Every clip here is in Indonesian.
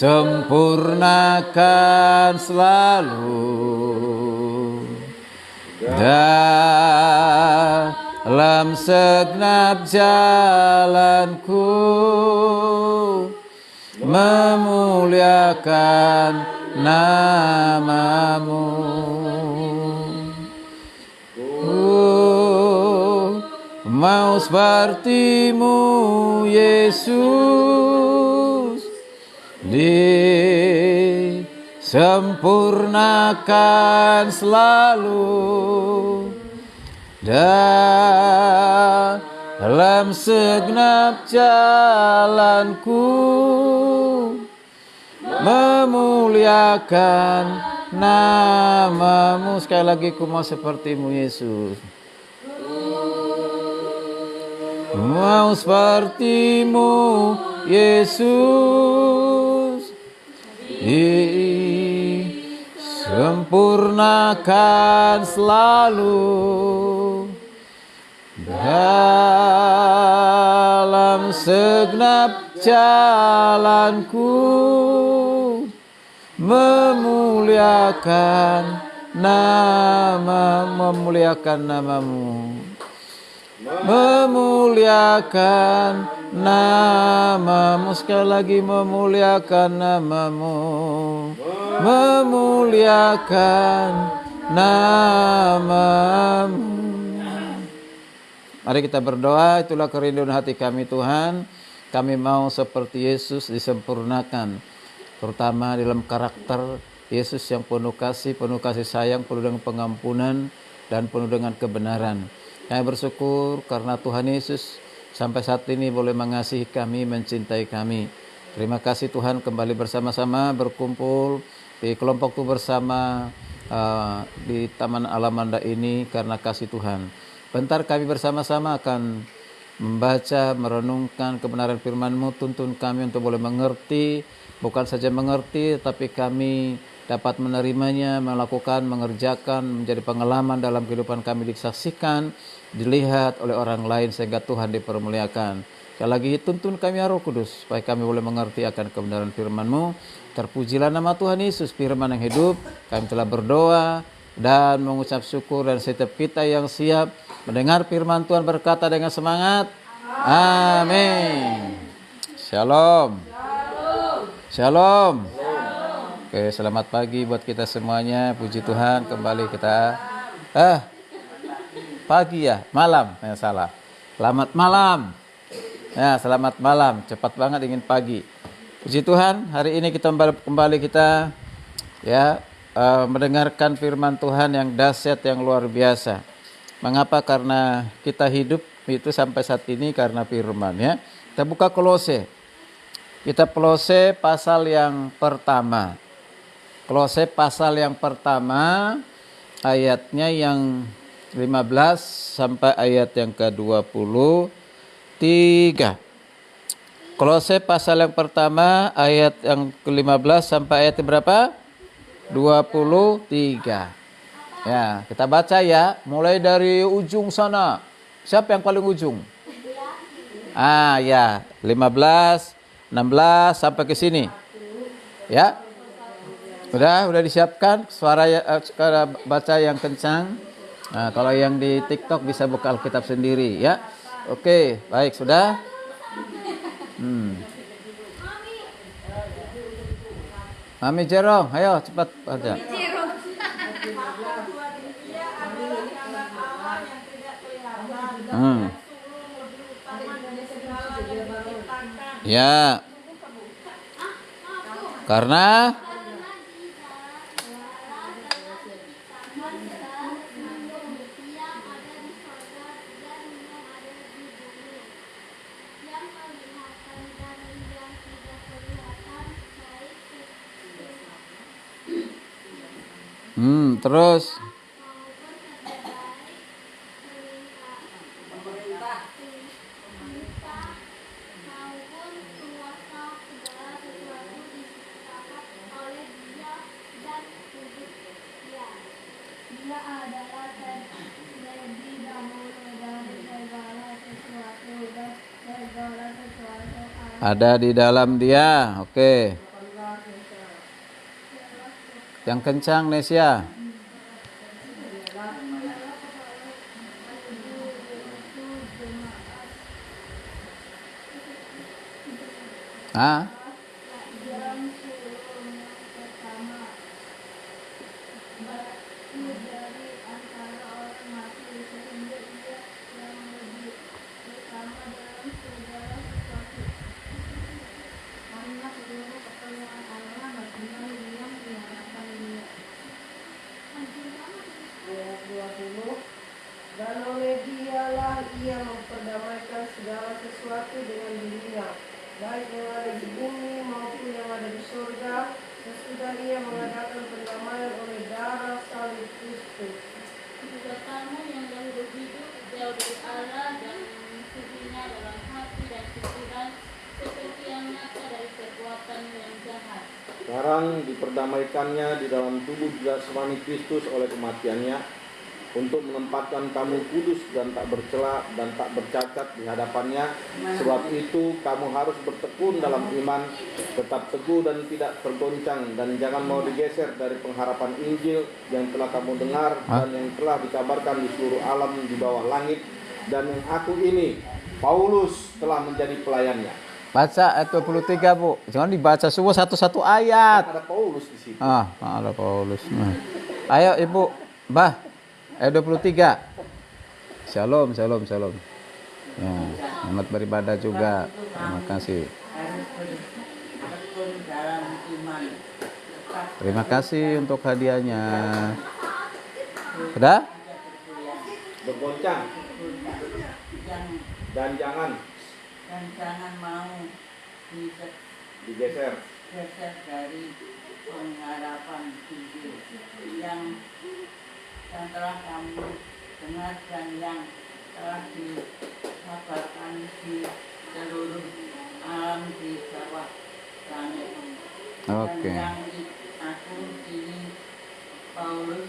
sempurnakan selalu dalam segenap jalanku, memuliakan namamu. Mau sepertimu Yesus, disempurnakan selalu dalam segenap jalanku, memuliakan namamu. Sekali lagi, ku mau sepertimu Yesus. Mau sepertimu Yesus, disempurnakan selalu dalam segenap jalanku, memuliakan namamu, memuliakan namamu. Sekali lagi, memuliakan namamu, memuliakan namamu. Mari kita berdoa. Itulah kerinduan hati kami Tuhan. Kami mau seperti Yesus, disempurnakan, terutama dalam karakter Yesus yang penuh kasih sayang, penuh dengan pengampunan, dan penuh dengan kebenaran. Kami bersyukur karena Tuhan Yesus sampai saat ini boleh mengasihi kami, mencintai kami. Terima kasih Tuhan, kembali bersama-sama berkumpul di kelompok itu bersama di Taman Alamanda ini karena kasih Tuhan. Bentar kami bersama-sama akan membaca, merenungkan kebenaran firman-Mu. Tuntun kami untuk boleh mengerti, bukan saja mengerti, tapi kami dapat menerimanya, melakukan, mengerjakan, menjadi pengalaman dalam kehidupan kami, disaksikan, dilihat oleh orang lain, sehingga Tuhan dipermuliakan. Sekali lagi, tuntun kami ya Roh Kudus, supaya kami boleh mengerti akan kebenaran firman-Mu. Terpujilah nama Tuhan Yesus, firman yang hidup. Kami telah berdoa dan mengucap syukur, dan setiap kita yang siap mendengar firman Tuhan berkata dengan semangat, amin. Shalom. Shalom. Oke, selamat pagi buat kita semuanya. Puji Tuhan, kembali kita pagi ya, malam. Salah. Selamat malam. Ya, selamat malam. Cepat banget ingin pagi. Puji Tuhan, hari ini kita kembali kita mendengarkan firman Tuhan yang dahsyat, yang luar biasa. Mengapa? Karena kita hidup itu sampai saat ini karena firman ya. Kita buka Kolose. Kita Kolose pasal yang pertama. Kolose pasal yang pertama, ayatnya yang 15 sampai ayat yang ke-23. Kolose pasal yang pertama, ayat yang ke-15 sampai ayat berapa? 23. Ya, kita baca ya, mulai dari ujung sana. Siapa yang paling ujung? Ya, 15, 16 sampai ke sini. Ya. Udah disiapkan suara baca yang kencang. Nah, kalau yang di TikTok bisa buka Alkitab sendiri ya. Oke, baik, sudah. Mami Jerong, ayo cepat baca. Ya. Karena terus ada di dalam Dia. Oke. Yang kencang, Nesia. Ah, Ayat 20. Dan oleh Dialah ia memperdamaikan segala sesuatu dengan dirinya, baik yang ada di bumi maupun yang ada di surga, sesudah ia mengadakan pendamaian oleh darah salib Kristus. Juga kamu yang dahulu hidup jauh dari Allah dan memusuhinya dalam hati dan pikiran, seperti yang nyata dari perbuatan yang jahat. Sekarang diperdamaikannya di dalam tubuh jasmani Kristus oleh kematiannya, untuk menempatkan kamu kudus dan tak bercela dan tak bercacat di hadapannya. Sebab itu kamu harus bertekun dalam iman, tetap teguh dan tidak tergoncang, dan jangan mau digeser dari pengharapan Injil yang telah kamu dengar dan yang telah dikabarkan di seluruh alam di bawah langit, dan yang aku ini, Paulus, telah menjadi pelayannya. baca ayat 23, Bu. Jangan dibaca semua satu-satu ayat. Ada Paulus di situ. Ada Paulus. Nah. Ayo Ibu, Mbah. Ayat 23. Shalom, shalom, shalom. Ya, selamat beribadah juga. Terima kasih. Terima kasih untuk hadiahnya. Sudah? Bergoncang dan jangan mau digeser digeser dari pengharapan Injil yang telah kamu dengar dan yang telah dikabarkan di seluruh alam di bawah langit. Oke. Dan yang aku ini Paulus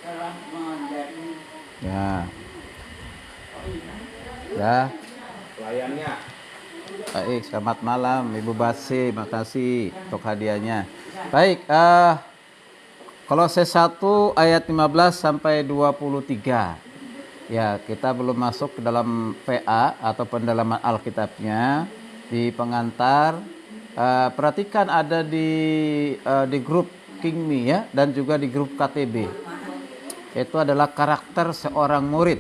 telah menjadi Ya. pelayannya. Baik, selamat malam Ibu Basi, makasih untuk hadiahnya. Baik, Kolose 1 ayat 15 sampai 23. Ya, kita belum masuk ke dalam PA atau pendalaman Alkitabnya di pengantar. Perhatikan ada di grup King Me ya, dan juga di grup KTB. Itu adalah karakter seorang murid.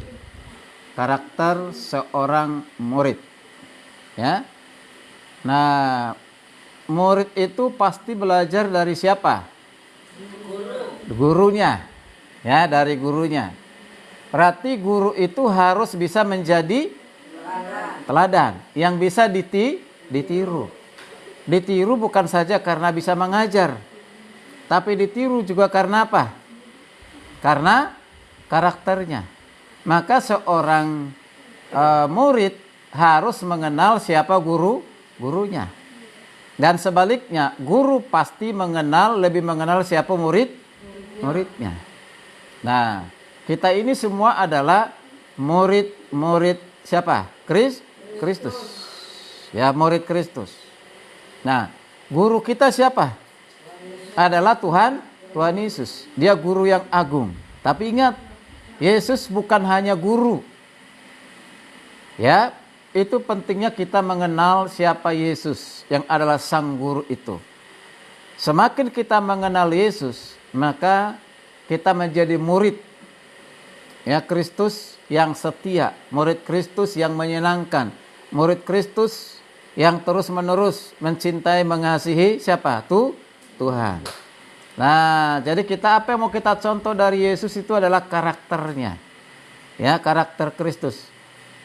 Karakter seorang murid. Ya. Nah, murid itu pasti belajar dari siapa? Gurunya. Ya, dari gurunya. Berarti guru itu harus bisa menjadi teladan yang bisa ditiru. Ditiru bukan saja karena bisa mengajar, tapi ditiru juga karena apa? Karena karakternya. Maka seorang murid harus mengenal siapa gurunya. Dan sebaliknya, guru pasti lebih mengenal siapa muridnya. Nah, kita ini semua adalah murid siapa? Kristus. Ya, murid Kristus. Nah, guru kita siapa? Adalah Tuhan Yesus. Dia guru yang agung. Tapi ingat, Yesus bukan hanya guru. Ya, itu pentingnya kita mengenal siapa Yesus yang adalah sang guru itu. Semakin kita mengenal Yesus, maka kita menjadi murid ya Kristus yang setia, murid Kristus yang menyenangkan, murid Kristus yang terus-menerus mencintai, mengasihi siapa? Tuhan. Nah, jadi apa yang mau kita contoh dari Yesus itu adalah karakternya. Ya, karakter Kristus.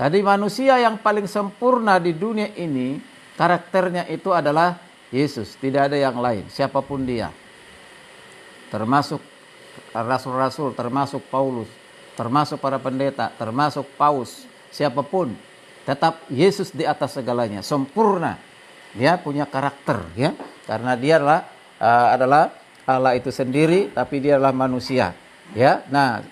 Tadi manusia yang paling sempurna di dunia ini, karakternya itu adalah Yesus, tidak ada yang lain, siapapun dia. Termasuk rasul-rasul, termasuk Paulus, termasuk para pendeta, termasuk Paus, siapapun, tetap Yesus di atas segalanya, sempurna. Dia punya karakter, ya, karena dia adalah Allah itu sendiri, tapi dia adalah manusia, ya. Nah,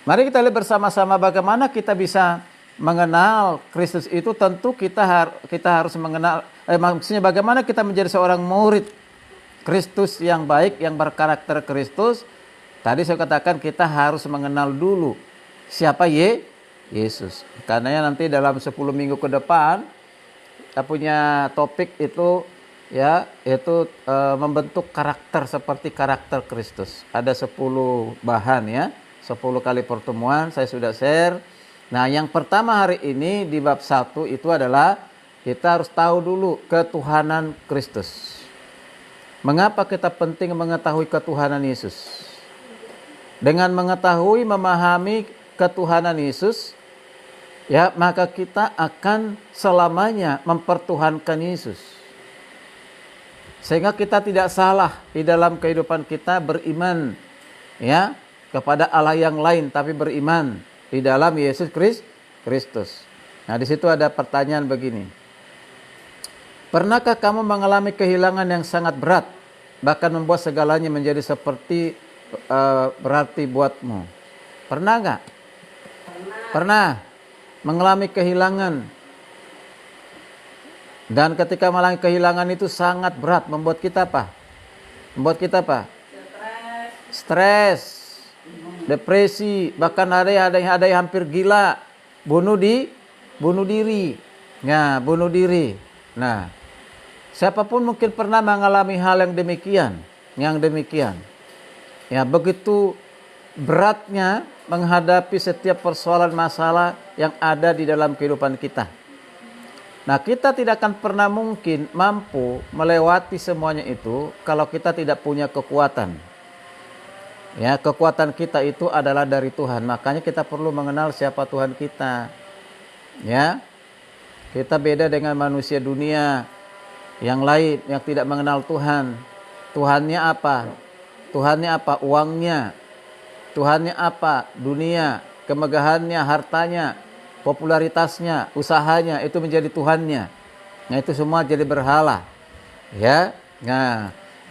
mari kita lihat bersama-sama bagaimana kita bisa mengenal Kristus itu. Tentu kita harus mengenal, maksudnya bagaimana kita menjadi seorang murid Kristus yang baik, yang berkarakter Kristus, tadi saya katakan kita harus mengenal dulu siapa Yesus. Karena nanti dalam 10 minggu ke depan kita punya topik itu ya, yaitu membentuk karakter seperti karakter Kristus. Ada 10 bahan ya, 10 kali pertemuan saya sudah share. Nah, yang pertama hari ini di bab 1 itu adalah kita harus tahu dulu ketuhanan Kristus. Mengapa kita penting mengetahui ketuhanan Yesus? Dengan mengetahui, memahami ketuhanan Yesus, ya, maka kita akan selamanya mempertuhankan Yesus. Sehingga kita tidak salah di dalam kehidupan kita beriman ya kepada Allah yang lain, tapi beriman di dalam Yesus Kristus. Nah, di situ ada pertanyaan begini. Pernahkah kamu mengalami kehilangan yang sangat berat, bahkan membuat segalanya menjadi seperti berarti buatmu? Pernah nggak? Pernah mengalami kehilangan. Dan ketika mengalami kehilangan itu sangat berat, membuat kita apa? Membuat kita apa? Stres, depresi, bahkan ada yang hampir gila, bunuh diri. Ya, bunuh diri. Nah, siapapun mungkin pernah mengalami hal yang demikian. Ya, begitu beratnya menghadapi setiap persoalan masalah yang ada di dalam kehidupan kita. Nah, kita tidak akan pernah mungkin mampu melewati semuanya itu kalau kita tidak punya kekuatan. Ya, kekuatan kita itu adalah dari Tuhan. Makanya kita perlu mengenal siapa Tuhan kita. Ya. Kita beda dengan manusia dunia yang lain yang tidak mengenal Tuhan. Tuhannya apa? Tuhannya apa? Uangnya. Tuhannya apa? Dunia, kemegahannya, hartanya, popularitasnya, usahanya, itu menjadi Tuhannya. Nah, itu semua jadi berhala. Ya.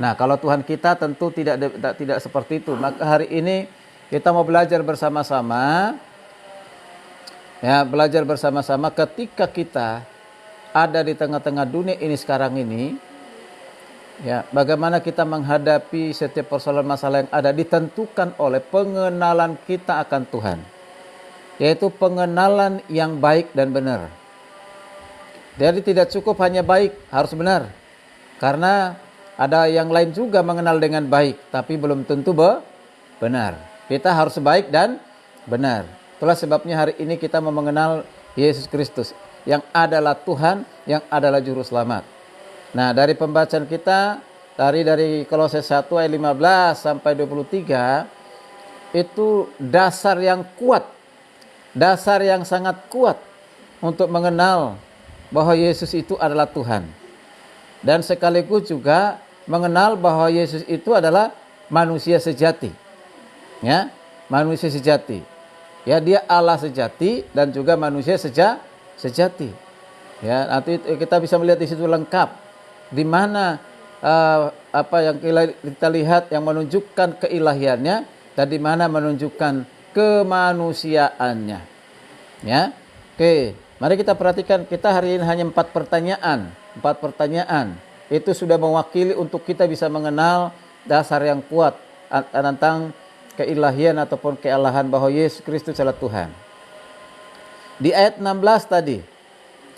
Nah, kalau Tuhan kita tentu tidak seperti itu. Maka hari ini kita mau belajar bersama-sama. Ya, belajar bersama-sama ketika kita ada di tengah-tengah dunia ini sekarang ini. Ya, bagaimana kita menghadapi setiap persoalan masalah yang ada ditentukan oleh pengenalan kita akan Tuhan. Yaitu pengenalan yang baik dan benar. Jadi tidak cukup hanya baik, harus benar. Karena ada yang lain juga mengenal dengan baik, tapi belum tentu benar. Kita harus baik dan benar. Itulah sebabnya hari ini kita mau mengenal Yesus Kristus yang adalah Tuhan, yang adalah Juru Selamat. Nah, dari pembacaan kita dari Kolose 1 ayat 15 sampai 23 itu dasar yang kuat, dasar yang sangat kuat untuk mengenal bahwa Yesus itu adalah Tuhan. Dan sekaligus juga mengenal bahwa Yesus itu adalah manusia sejati. Ya, manusia sejati. Ya, dia Allah sejati dan juga manusia sejati. Ya, nanti kita bisa melihat di situ lengkap di mana apa yang kita lihat yang menunjukkan keilahiannya dan di mana menunjukkan kemanusiaannya. Ya. Oke, mari kita perhatikan, kita hari ini hanya 4 pertanyaan. 4 pertanyaan. Itu sudah mewakili untuk kita bisa mengenal dasar yang kuat tentang keilahian ataupun kealahan bahwa Yesus Kristus adalah Tuhan. Di ayat 16 tadi.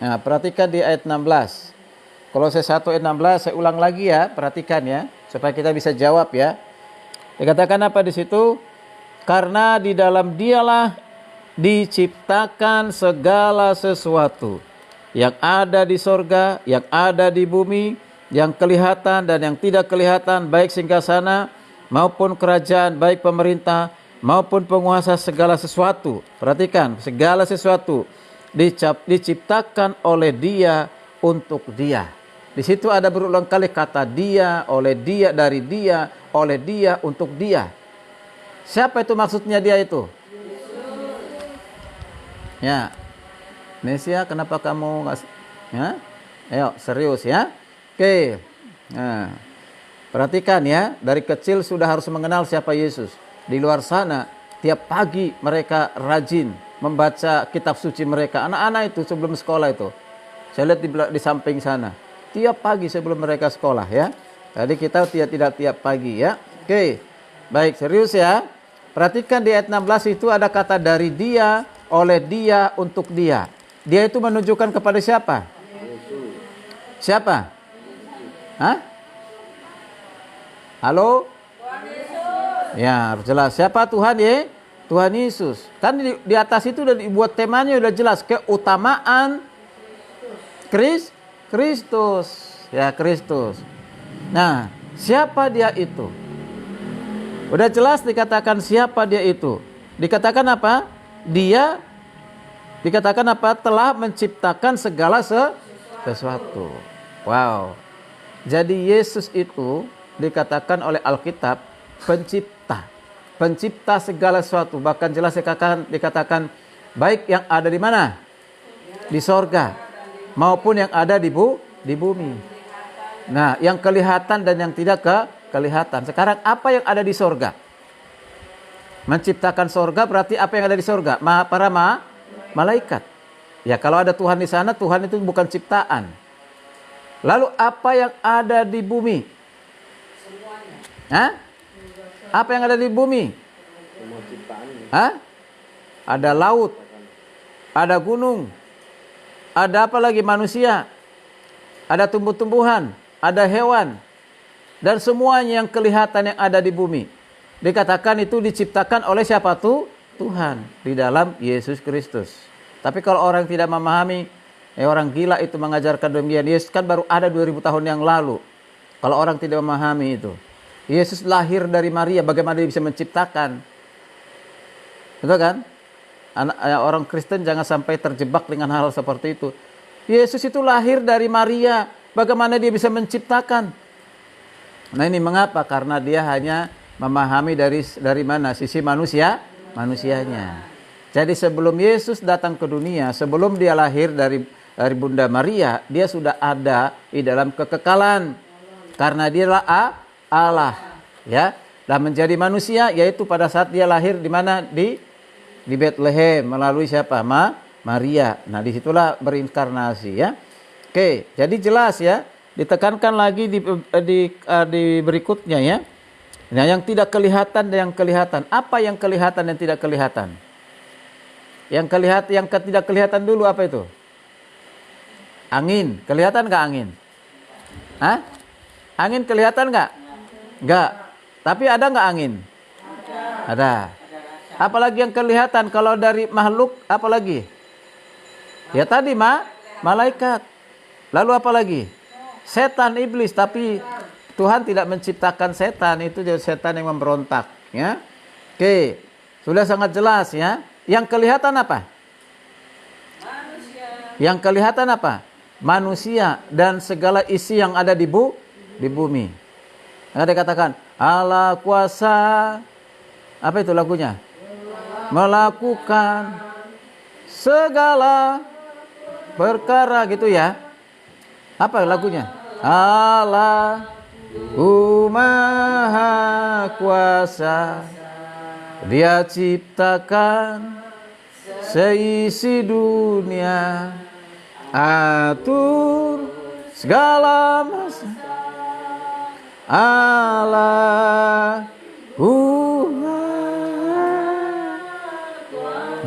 Nah, perhatikan di ayat 16. Kolose 1 ayat 16 saya ulang lagi ya, perhatikan ya, supaya kita bisa jawab ya. Dikatakan apa di situ? Karena di dalam Dialah diciptakan segala sesuatu yang ada di sorga, yang ada di bumi, yang kelihatan dan yang tidak kelihatan, baik singgasana maupun kerajaan, baik pemerintah maupun penguasa, segala sesuatu. Perhatikan, segala sesuatu diciptakan oleh Dia untuk Dia. Di situ ada berulang kali kata Dia, oleh Dia, dari Dia, oleh Dia, untuk Dia. Siapa itu maksudnya Dia itu? Ya, Nesia, kenapa kamu nggak? Ya, ayo serius ya. Oke, nah, perhatikan ya, dari kecil sudah harus mengenal siapa Yesus. Di luar sana, tiap pagi mereka rajin membaca kitab suci mereka. Anak-anak itu sebelum sekolah itu, saya lihat di samping sana. Tiap pagi sebelum mereka sekolah ya, Tadi kita tidak tiap pagi ya. Oke. Baik, serius ya. Perhatikan di ayat 16 itu ada kata dari dia, oleh dia, untuk dia. Dia itu menunjukkan kepada siapa? Siapa? Hah? Halo? Ya, harus jelas. Siapa Tuhan ya? Tuhan Yesus. Kan di atas itu udah dibuat temanya, udah jelas. Keutamaan Kristus. Ya, Kristus. Nah, siapa dia itu? Udah jelas dikatakan siapa dia itu. Dikatakan apa? Dia dikatakan apa? Telah menciptakan segala sesuatu. Wow. Jadi Yesus itu dikatakan oleh Alkitab pencipta. Pencipta segala sesuatu. Bahkan jelas dikatakan baik yang ada di mana? Di sorga. Maupun yang ada di bumi. Nah, yang kelihatan dan yang tidak kelihatan. Sekarang apa yang ada di sorga? Menciptakan sorga berarti apa yang ada di sorga? Para malaikat. Ya, kalau ada Tuhan di sana, Tuhan itu bukan ciptaan. Lalu apa yang ada di bumi? Hah? Apa yang ada di bumi? Hah? Ada laut, ada gunung, ada apa lagi? Manusia, ada tumbuh-tumbuhan, ada hewan, dan semuanya yang kelihatan yang ada di bumi. Dikatakan itu diciptakan oleh siapa tuh? Tuhan di dalam Yesus Kristus. Tapi kalau orang tidak memahami, orang gila itu mengajarkan demikian. Yesus kan baru ada 2000 tahun yang lalu. Kalau orang tidak memahami itu, Yesus lahir dari Maria, bagaimana dia bisa menciptakan? Betul kan? Orang Kristen jangan sampai terjebak dengan hal seperti itu. Yesus itu lahir dari Maria, bagaimana dia bisa menciptakan? Nah, ini mengapa? Karena dia hanya memahami dari mana? Sisi manusianya. Jadi sebelum Yesus datang ke dunia, sebelum dia lahir dari Bunda Maria, dia sudah ada di dalam kekekalan. Karena dia adalah Allah, ya. Dan menjadi manusia yaitu pada saat dia lahir di mana? Di Bethlehem melalui siapa? Maria. Nah, disitulah berinkarnasi, ya. Oke, jadi jelas ya. Ditekankan lagi di berikutnya ya. Nah, yang tidak kelihatan dan yang kelihatan. Apa yang kelihatan dan tidak kelihatan? Yang tidak kelihatan dulu apa itu? Angin. Kelihatan nggak angin? Hah? Angin kelihatan nggak? Nggak. Tapi ada nggak angin? Ada. Apalagi yang kelihatan kalau dari makhluk? Apalagi? Ya tadi malaikat. Lalu apa lagi? Setan, iblis. Tapi Tuhan tidak menciptakan setan, itu jadi setan yang memberontak, ya. Oke, sudah sangat jelas ya. Yang kelihatan apa? Manusia. Yang kelihatan apa? Manusia dan segala isi yang ada di bumi. Yang dikatakan Allah kuasa, apa itu lagunya? Melakukan segala perkara gitu ya. Apa lagunya? Allah Maha Kuasa, Dia ciptakan seisi dunia, atur segala masa. Allah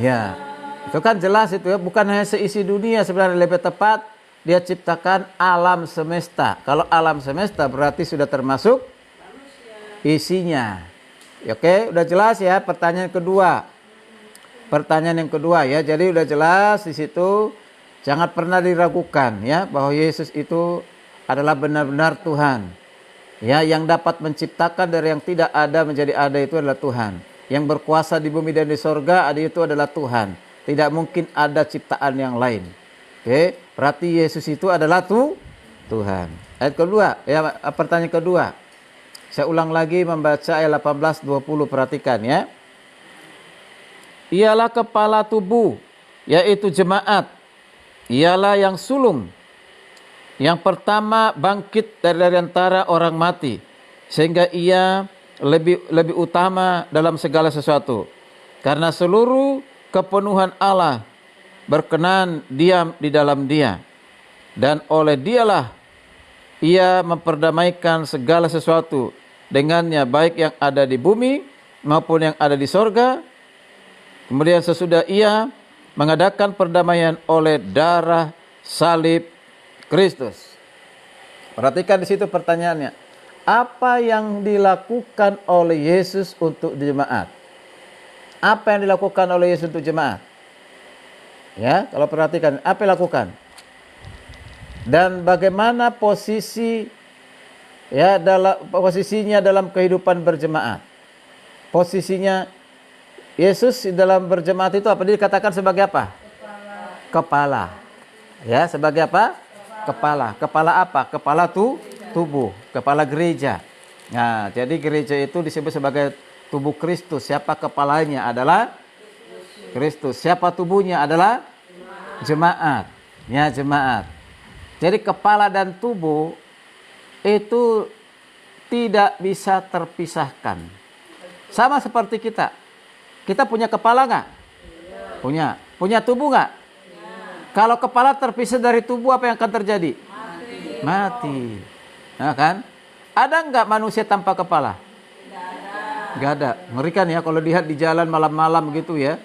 Ya, itu kan jelas itu ya, bukan hanya seisi dunia, sebenarnya lebih tepat Dia ciptakan alam semesta. Kalau alam semesta berarti sudah termasuk isinya. Oke, udah jelas ya. Pertanyaan yang kedua ya. Jadi udah jelas di situ. Jangan pernah diragukan ya bahwa Yesus itu adalah benar-benar Tuhan. Ya, yang dapat menciptakan dari yang tidak ada menjadi ada itu adalah Tuhan. Yang berkuasa di bumi dan di sorga ada itu adalah Tuhan. Tidak mungkin ada ciptaan yang lain. Oke, berarti Yesus itu adalah Tuhan. Ayat kedua, ya, pertanyaan kedua. Saya ulang lagi membaca ayat 18-20, perhatikan ya. Ialah kepala tubuh, yaitu jemaat. Ialah yang sulung. Yang pertama bangkit dari antara orang mati, sehingga ia lebih utama dalam segala sesuatu. Karena seluruh kepenuhan Allah berkenan diam di dalam Dia, dan oleh Dialah Ia memperdamaikan segala sesuatu dengannya, baik yang ada di bumi maupun yang ada di sorga. Kemudian sesudah ia mengadakan perdamaian oleh darah salib Kristus. Perhatikan di situ pertanyaannya. Apa yang dilakukan oleh Yesus untuk jemaat? Apa yang dilakukan oleh Yesus untuk jemaat? Ya, kalau perhatikan, apa yang dilakukan? Dan bagaimana posisinya dalam kehidupan berjemaat? Posisinya Yesus dalam berjemaat itu apa dikatakan sebagai apa? Kepala. Ya, sebagai apa? Kepala. Kepala apa? Kepala tubuh, kepala gereja. Nah, jadi gereja itu disebut sebagai tubuh Kristus. Siapa kepalanya adalah Kristus. Siapa tubuhnya adalah jemaat. Ya, jemaat. Jadi kepala dan tubuh itu tidak bisa terpisahkan. Sama seperti kita. Kita punya kepala nggak? Punya. Punya tubuh nggak? Kalau kepala terpisah dari tubuh, apa yang akan terjadi? Mati. Nah kan? Ada nggak manusia tanpa kepala? Nggak ada. Ngerikan ya kalau lihat di jalan malam-malam gitu ya.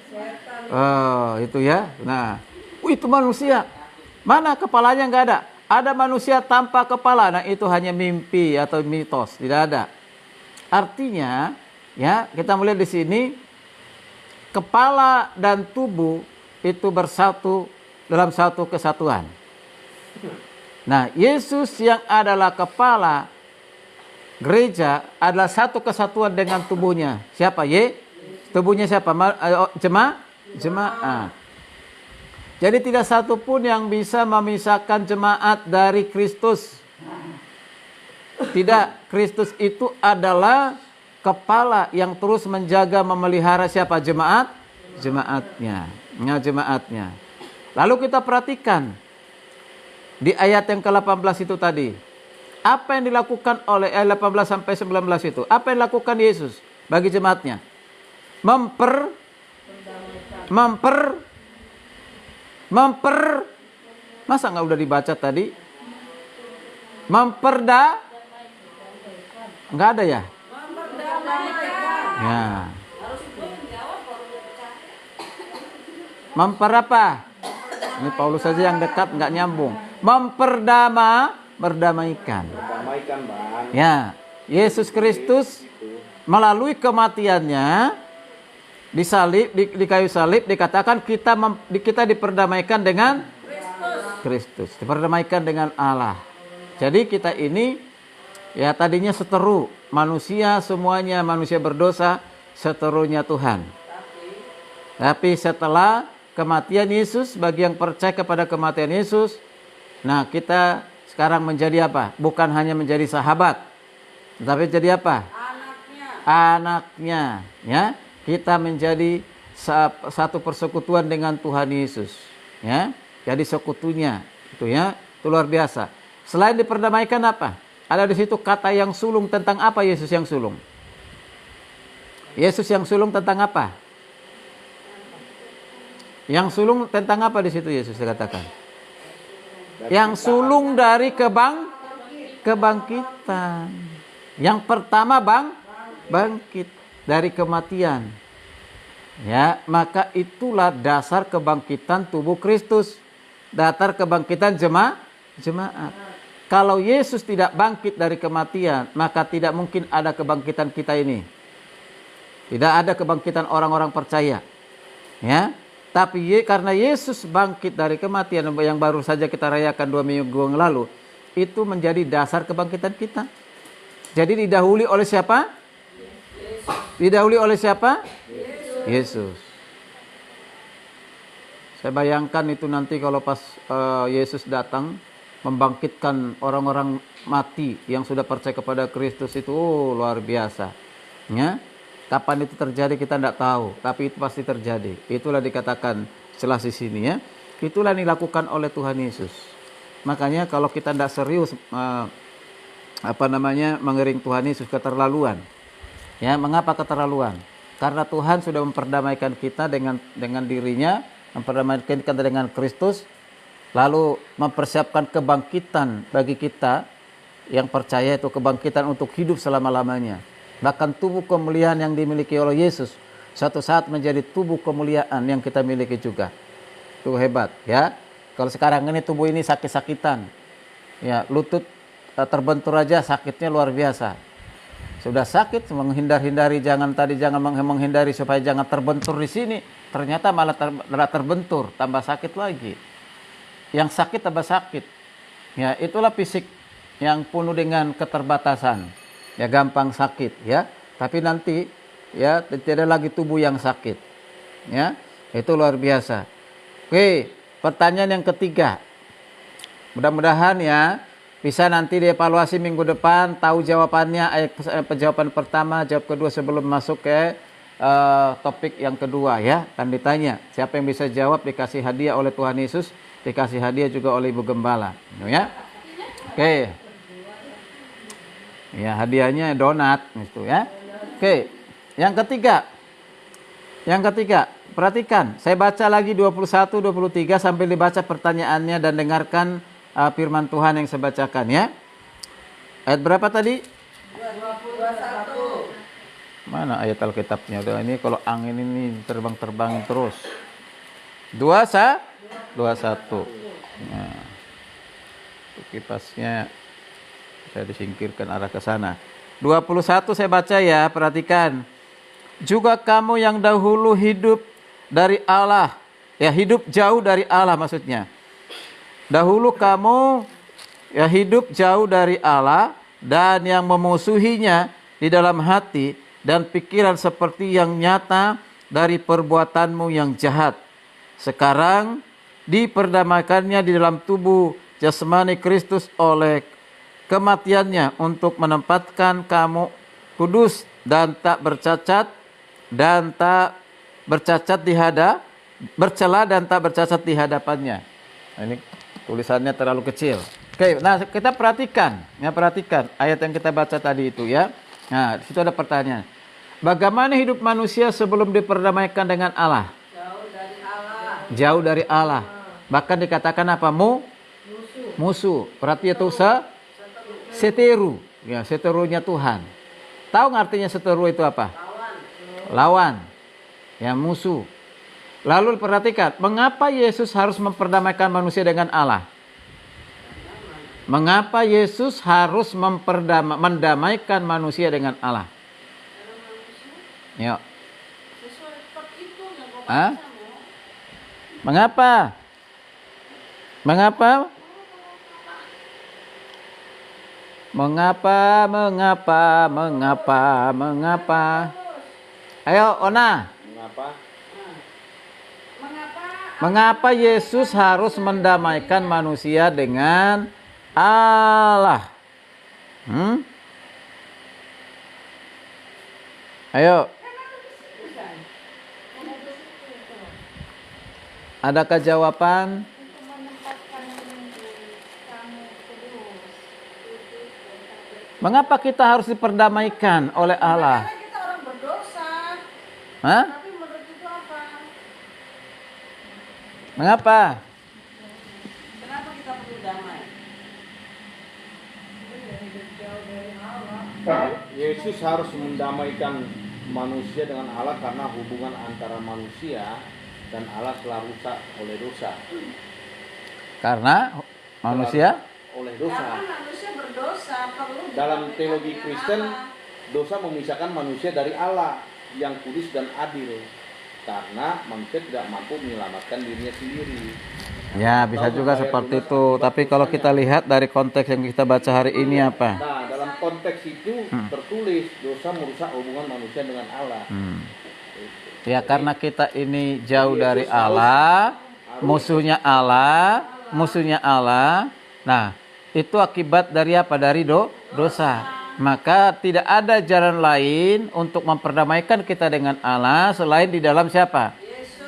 Itu ya. Nah, itu manusia. Mana kepalanya nggak ada? Ada manusia tanpa kepala. Nah, itu hanya mimpi atau mitos. Tidak ada. Artinya, ya kita melihat di sini kepala dan tubuh itu bersatu dalam satu kesatuan. Nah, Yesus yang adalah kepala gereja adalah satu kesatuan dengan tubuhnya. Siapa? Tubuhnya siapa? Jemaat. Jadi tidak satu pun yang bisa memisahkan jemaat dari Kristus. Tidak, Kristus itu adalah kepala yang terus menjaga memelihara siapa? Jemaatnya. Nah, jemaatnya. Lalu kita perhatikan di ayat yang ke-18 itu tadi. Apa yang dilakukan oleh ayat 18 sampai 19 itu? Apa yang dilakukan Yesus bagi jemaatnya? Masa nggak udah dibaca tadi? Nggak ada ya? Ya. Apa? Ini Paulus saja yang dekat nggak nyambung. Memperdamaikan. Bang. Ya, Yesus Kristus melalui kematiannya di salib, di kayu salib dikatakan kita diperdamaikan dengan Kristus, diperdamaikan dengan Allah. Jadi kita ini ya tadinya seteru, manusia semuanya manusia berdosa, seterunya Tuhan. Tapi setelah kematian Yesus, bagi yang percaya kepada kematian Yesus, nah kita sekarang menjadi apa? Bukan hanya menjadi sahabat, tetapi jadi apa? Anaknya. Ya, kita menjadi satu persekutuan dengan Tuhan Yesus. Ya, jadi sekutunya, itu ya, itu luar biasa. Selain diperdamaikan apa? Ada di situ kata yang sulung tentang apa Yesus yang sulung? Yesus yang sulung tentang apa? Yang sulung tentang apa di situ Yesus dikatakan? Yang sulung dari kebangkitan. Yang pertama bangkit dari kematian. Ya, maka itulah dasar kebangkitan tubuh Kristus. Dasar kebangkitan jemaat. Kalau Yesus tidak bangkit dari kematian, maka tidak mungkin ada kebangkitan kita ini. Tidak ada kebangkitan orang-orang percaya. Ya. Tapi karena Yesus bangkit dari kematian yang baru saja kita rayakan 2 minggu yang lalu, itu menjadi dasar kebangkitan kita. Jadi didahului oleh siapa? Didahului oleh siapa? Yesus. Saya bayangkan itu nanti kalau pas Yesus datang membangkitkan orang-orang mati yang sudah percaya kepada Kristus itu luar biasa. Ya. Kapan itu terjadi kita tidak tahu, tapi itu pasti terjadi. Itulah dikatakan jelas di sini ya. Itulah yang dilakukan oleh Tuhan Yesus. Makanya kalau kita tidak serius mengering Tuhan Yesus, keterlaluan. Ya, mengapa keterlaluan? Karena Tuhan sudah memperdamaikan kita dengan dirinya, memperdamaikan kita dengan Kristus, lalu mempersiapkan kebangkitan bagi kita yang percaya itu kebangkitan untuk hidup selama-lamanya. Bahkan tubuh kemuliaan yang dimiliki oleh Yesus suatu saat menjadi tubuh kemuliaan yang kita miliki juga. Itu hebat ya. Kalau sekarang ini tubuh ini sakit-sakitan. Ya, lutut terbentur aja sakitnya luar biasa. Sudah sakit menghindar-hindari, jangan menghindari supaya jangan terbentur di sini. Ternyata malah terbentur, tambah sakit lagi. Yang sakit tambah sakit. Ya, itulah fisik yang penuh dengan keterbatasan. Ya, gampang sakit ya. Tapi nanti ya tidak lagi tubuh yang sakit. Ya, itu luar biasa. Oke, pertanyaan yang ketiga. Mudah-mudahan ya bisa nanti dievaluasi minggu depan, tahu jawabannya, jawaban pertama, jawab kedua sebelum masuk ke topik yang kedua ya. Kan ditanya, siapa yang bisa jawab dikasih hadiah oleh Tuhan Yesus, dikasih hadiah juga oleh Ibu Gembala. Ya. Oke. Ya, hadiahnya donat itu ya. Oke. Yang ketiga, perhatikan, saya baca lagi 21, 23 sambil dibaca pertanyaannya dan dengarkan firman Tuhan yang saya bacakan ya. Ayat berapa tadi? 21. Mana ayat Alkitabnya? Ini kalau angin ini terbang-terbang terus. 21. Nah, kipasnya saya disingkirkan arah ke sana. 21 saya baca ya, perhatikan. Juga kamu yang dahulu hidup dari Allah, ya hidup jauh dari Allah maksudnya. Dahulu kamu ya hidup jauh dari Allah dan yang memusuhinya di dalam hati dan pikiran seperti yang nyata dari perbuatanmu yang jahat. Sekarang diperdamaikannya di dalam tubuh jasmani Kristus oleh kematiannya untuk menempatkan kamu kudus dan tak bercacat bercela dan tak bercacat di hadapannya. Nah, ini tulisannya terlalu kecil. Oke, nah kita perhatikan ayat yang kita baca tadi itu ya. Nah, di situ ada pertanyaan. Bagaimana hidup manusia sebelum diperdamaikan dengan Allah? Jauh dari Allah. Bahkan dikatakan apa? Musuh. Berarti itu seteru. Ya, seterunya Tuhan. Tahu artinya seteru itu apa? Lawan. Ya, musuh. Lalu perhatikan, mengapa Yesus harus memperdamaikan manusia dengan Allah? Mengapa Yesus harus mendamaikan manusia dengan Allah? Yuk. Hah? Mengapa? Ayo, Ona. Mengapa Yesus harus mendamaikan manusia dengan Allah? Ayo. Adakah jawaban? Mengapa kita harus diperdamaikan oleh Allah? Karena kita orang berdosa. Hah? Tapi menurut itu apa? Mengapa? Kenapa kita perlu damai? Yesus harus mendamaikan manusia dengan Allah karena hubungan antara manusia dan Allah telah rusak oleh dosa. Karena manusia Oleh dosa. Karena manusia berdosa perlu Dalam teologi didamaikan Kristen, dengan Allah. dosa memisahkan manusia dari Allah yang kudus dan adil. Karena manusia tidak mampu menyelamatkan dirinya sendiri. ya bisa juga seperti itu. Tapi kalau kita lihat dari konteks yang kita baca hari ini apa? Nah, dalam konteks itu tertulis dosa merusak hubungan manusia dengan Allah. Ya karena kita ini jauh dari Allah, musuhnya Allah. Nah, itu akibat dari apa? Dari dosa. Maka tidak ada jalan lain untuk memperdamaikan kita dengan Allah selain di dalam siapa?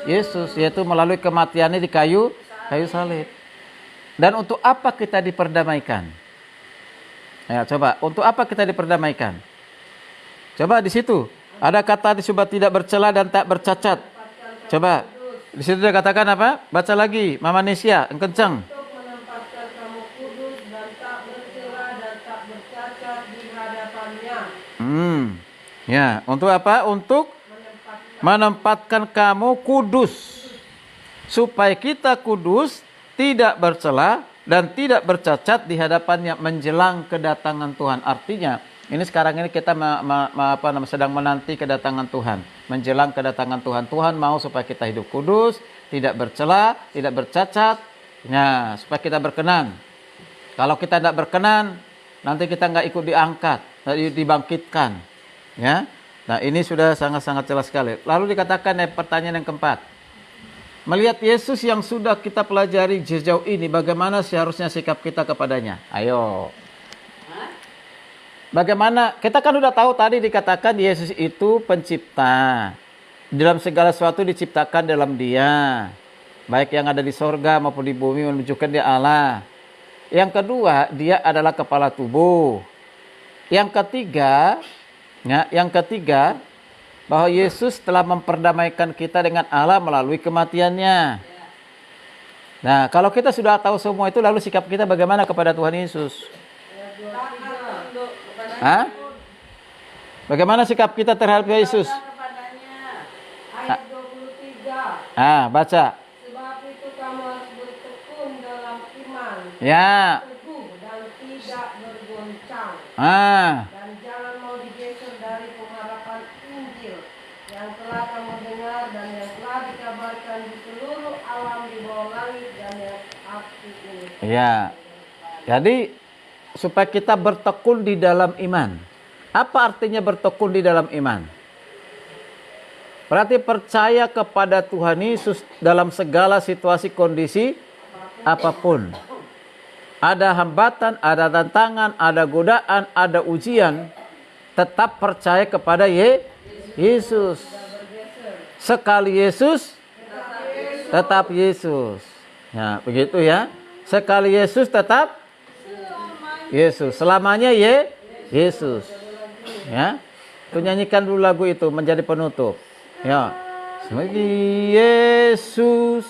Yesus, yaitu melalui kematiannya di kayu salib. Dan untuk apa kita diperdamaikan? Ya, coba, untuk apa kita diperdamaikan? Coba di situ. Ada kata disebut tidak bercela dan tak bercacat. Coba. Di situ dia katakan apa? Baca lagi, Mama Nesia, yang kencang. Untuk menempatkan kamu kudus dan tak bercela dan tak bercacat di hadapannya. Ya, untuk apa? Untuk menempatkan kamu kudus. Supaya kita kudus, tidak bercela dan tidak bercacat di hadapannya menjelang kedatangan Tuhan. Artinya, ini sekarang ini kita sedang menanti kedatangan Tuhan. Menjelang kedatangan Tuhan. Tuhan mau supaya kita hidup kudus, tidak bercela, tidak bercacat. Nah, supaya kita berkenan. Kalau kita tidak berkenan, nanti kita nggak ikut diangkat, dibangkitkan. Ya, nah ini sudah sangat-sangat jelas sekali. Lalu dikatakan pertanyaan yang keempat. Melihat Yesus yang sudah kita pelajari sejauh ini, bagaimana seharusnya sikap kita kepadanya? Ayo. Bagaimana? Kita kan sudah tahu tadi dikatakan Yesus itu pencipta. Dalam segala sesuatu diciptakan dalam Dia. Baik yang ada di sorga maupun di bumi menunjukkan Dia Allah. Yang kedua, Dia adalah kepala tubuh. Yang ketiga, bahwa Yesus telah memperdamaikan kita dengan Allah melalui kematiannya. Nah, kalau kita sudah tahu semua itu, lalu sikap kita bagaimana kepada Tuhan Yesus? Hah? Bagaimana sikap kita terhadap Yesus? Ayat 23. Baca. Sebab itu kamu harus bertekun dalam iman. Ya. Teguh dan tidak bergoncang. Dan jangan mau digeser dari pengharapan Injil yang telah kamu dengar dan yang telah dikabarkan di seluruh alam di bawah langit dan yang aku ini. Ya. Jadi supaya kita bertekun di dalam iman. Apa artinya bertekun di dalam iman? Berarti percaya kepada Tuhan Yesus dalam segala situasi kondisi apapun. Ada hambatan, ada tantangan, ada godaan, ada ujian, tetap percaya kepada Yesus. Sekali Yesus, tetap Yesus. Ya, begitu ya. Sekali Yesus, tetap Yesus. Selamanya Yesus. Ya. Itu nyanyikan dulu lagu itu menjadi penutup. Ya. Yesus,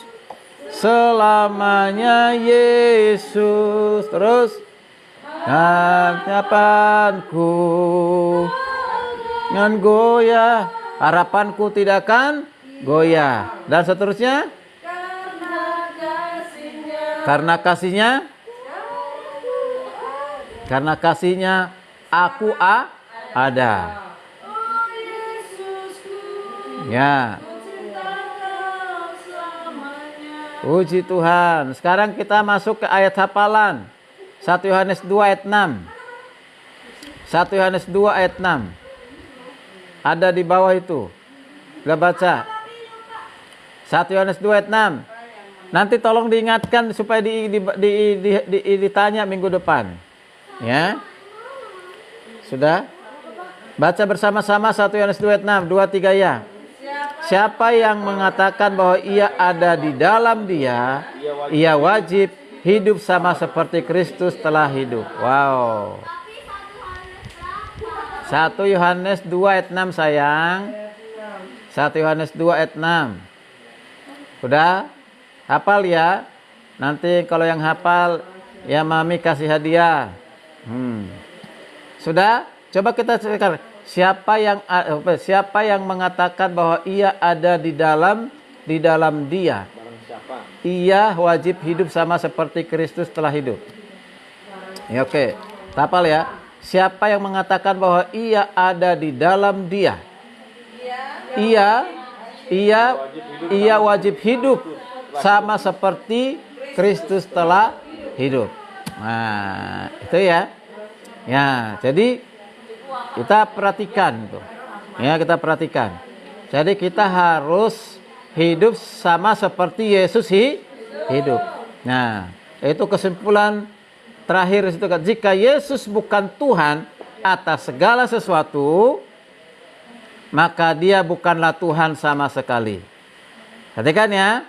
selamanya Yesus. Terus harapanku dengan goyah, harapanku tidak akan goyah. Dan seterusnya, karena kasihnya aku ada. Ya. Puji Tuhan. Sekarang kita masuk ke ayat hafalan. 1 Yohanes 2 ayat 6. 1 Yohanes 2 ayat 6. Ada di bawah itu. Sudah baca. 1 Yohanes 2 ayat 6. Nanti tolong diingatkan supaya ditanya minggu depan. Ya. Sudah? Baca bersama-sama 1 Yohanes 2 ayat 6. 2, 3 ya. Siapa yang mengatakan bahwa ia ada di dalam Dia, ia wajib hidup sama seperti Kristus telah hidup. Wow. 1 Yohanes 2 ayat 6 sayang. 1 Yohanes 2 ayat 6. Udah? Hafal ya. Nanti kalau yang hafal, ya Mami kasih hadiah. Sudah? Coba kita cekar. Siapa yang mengatakan bahwa ia ada di dalam Dia, ia wajib hidup sama seperti Kristus telah hidup. Ya, oke. Hafal ya. Siapa yang mengatakan bahwa ia ada di dalam Dia, ia wajib hidup sama seperti Kristus telah hidup. Nah, itu ya. Ya, jadi kita perhatikan tuh. Ya, kita perhatikan. Jadi kita harus hidup sama seperti Yesus hidup. Nah, itu kesimpulan terakhir itu kan, jika Yesus bukan Tuhan atas segala sesuatu, maka Dia bukanlah Tuhan sama sekali. Perhatikan ya.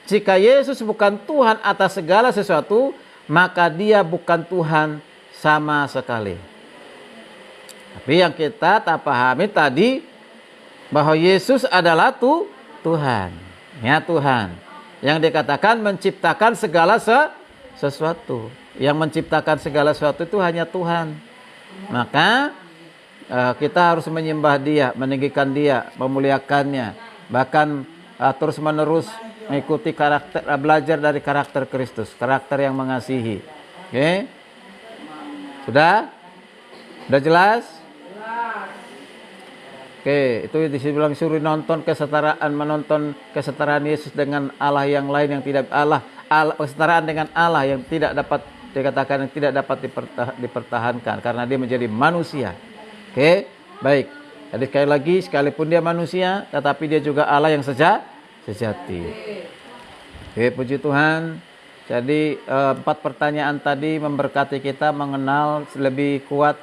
Jika Yesus bukan Tuhan atas segala sesuatu, maka Dia bukan Tuhan sama sekali. Tapi yang kita tak pahami tadi, bahwa Yesus adalah Tuhan. Ya, Tuhan. Yang dikatakan menciptakan segala sesuatu. Yang menciptakan segala sesuatu itu hanya Tuhan. Maka kita harus menyembah Dia, meninggikan Dia, memuliakannya, bahkan terus menerus mengikuti karakter, belajar dari karakter Kristus, karakter yang mengasihi. Oke? Sudah? Sudah jelas? Oke, itu dibilang suruh nonton kesetaraan, menonton kesetaraan Yesus dengan Allah yang lain yang tidak kesetaraan dengan Allah yang tidak dapat dikatakan, yang tidak dapat dipertahankan karena dia menjadi manusia. Oke, baik. Jadi sekali lagi, sekalipun dia manusia, tetapi dia juga Allah yang sejati. Oke, puji Tuhan. Jadi 4 pertanyaan tadi memberkati kita mengenal lebih kuat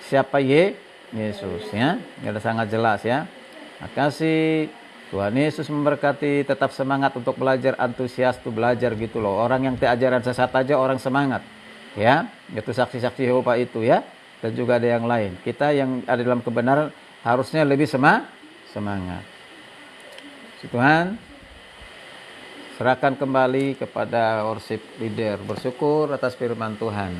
siapa Yesus, ya. Ini sangat jelas, ya. Makasih. Tuhan Yesus memberkati, tetap semangat untuk belajar, antusias tuh belajar gitu loh. Orang yang ajaran sesat aja orang semangat, ya. Itu saksi-saksi Yehova itu, ya. Dan juga ada yang lain. Kita yang ada dalam kebenaran harusnya lebih semangat. Tuhan, serahkan kembali kepada worship leader, bersyukur atas firman Tuhan.